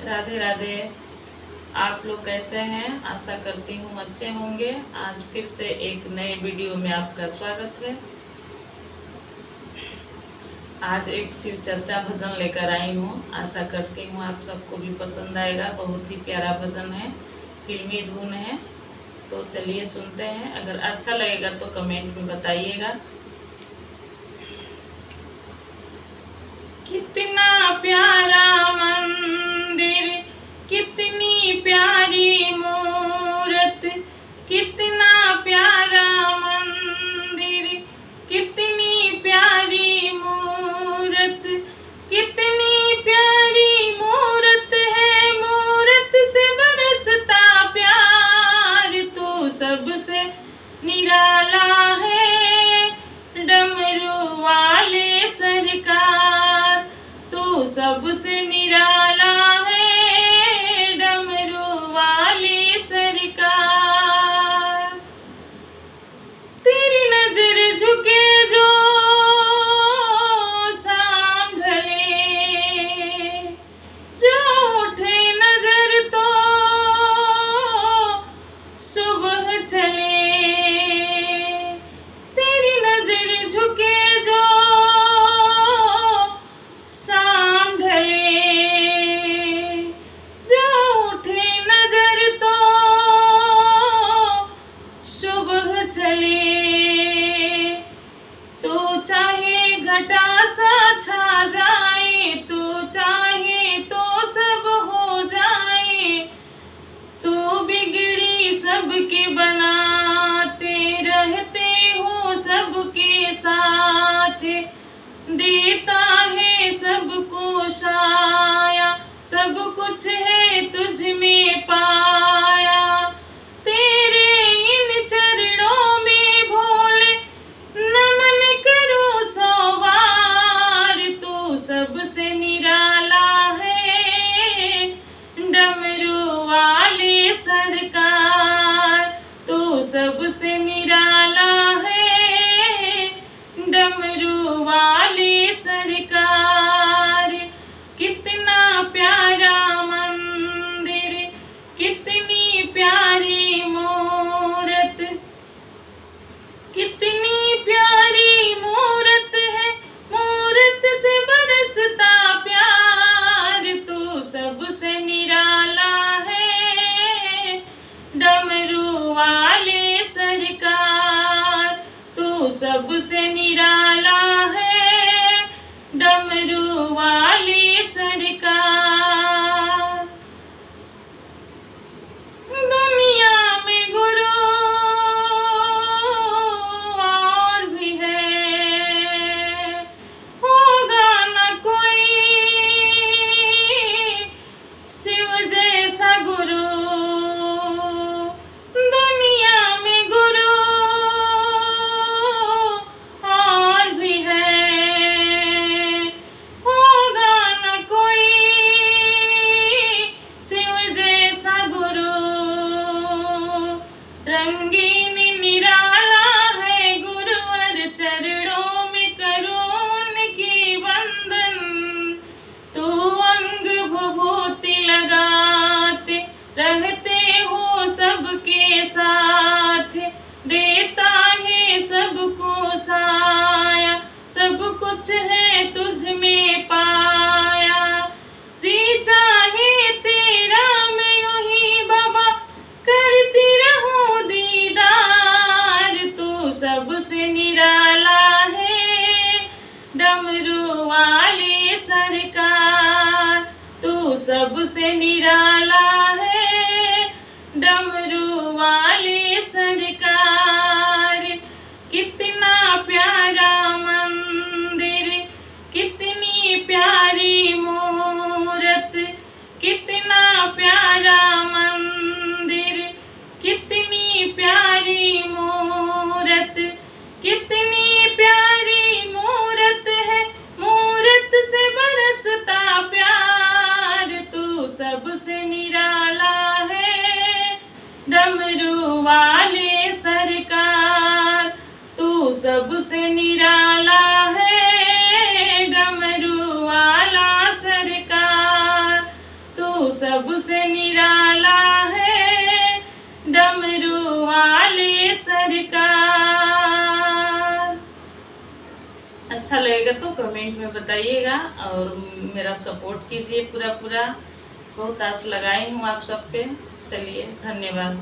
राधे राधे। आप लोग कैसे हैं? आशा करती हूँ अच्छे होंगे। आज फिर से एक नए वीडियो में आपका स्वागत है। आज एक शिव चर्चा भजन लेकर आई हूँ। आशा करती हूँ आप सबको भी पसंद आएगा। बहुत ही प्यारा भजन है, फिल्मी धुन है। तो चलिए सुनते हैं। अगर अच्छा लगेगा तो कमेंट में बताइएगा। कितना प्यारा मंदिर, कितनी प्यारी मूरत, कितना प्यारा मंदिर, कितनी प्यारी मूरत, कितनी प्यारी मूरत है। मूरत से बरसता प्यार, तू सबसे निराला है। डमरू वाले सरकार, तू सबसे निराला है। डमरू वाले सरकार, तेरी नजर झुके जो शाम ढले, जो उठे नजर तो सुबह चले। तेरी नजर झुके जो शाम ढले, जो उठे नजर तो सुबह चले। तो चाहे घटा सा छा जाए, तो चाहे तो सब हो जाए। तू बिगड़ी सबके बनाते रहते हो सबके साथ। देता है सबको छाया, सब कुछ है तुझ में पाया। तेरे इन चरणों में भोले नमन करो सौ बार। तू सबसे निराला है। डमरू वाले सरकार, तू सबसे निराला है। डमरू वाले सरकार, कितना प्यारा मंदिर, कितनी प्यारी मूरत, कितनी प्यारी मूरत है। मूरत से बरसता प्यार, तू सबसे निराला है। डमरू वाले सरकार, तू सबसे निराला है। डमरू वाले सरकार, दुनिया में गुरु और भी है, होगा न कोई शिव जैसा गुरु। दुनिया में गुरु और भी है, होगा न कोई शिव जैसा गुरु। रंगीन निराला है गुरुवर, चरणों में करो उनकी वंदन। तू अंग भभूति लगाते रहते हो सबके साथ। देता है सबको साया, सब कुछ है तुझ में पाया। जी चाहे तेरा मैं यूं ही बाबा करती रहूं दीदार। तू सबसे निराला है। डमरू वाले सरकार, तू सबसे निराला है। डमरू वाले सरकार, कितना प्यारा मंदिर, कितनी प्यारी मूरत, कितना प्यारा मंदिर, कितनी प्यारी मूरत, कितनी प्यारी मूरत है। मूरत से बरसता प्यार, तू सबसे निराला है। डमरू वाले सरकार, तू सबसे निराला है। डमरू वाला सरकार, तू सबसे निराला है डमरू वाले सरकार। अच्छा लगेगा तो कमेंट में बताइएगा और मेरा सपोर्ट कीजिए पूरा। बहुत आस लगाई हूँ आप सब पे। चलिए, धन्यवाद।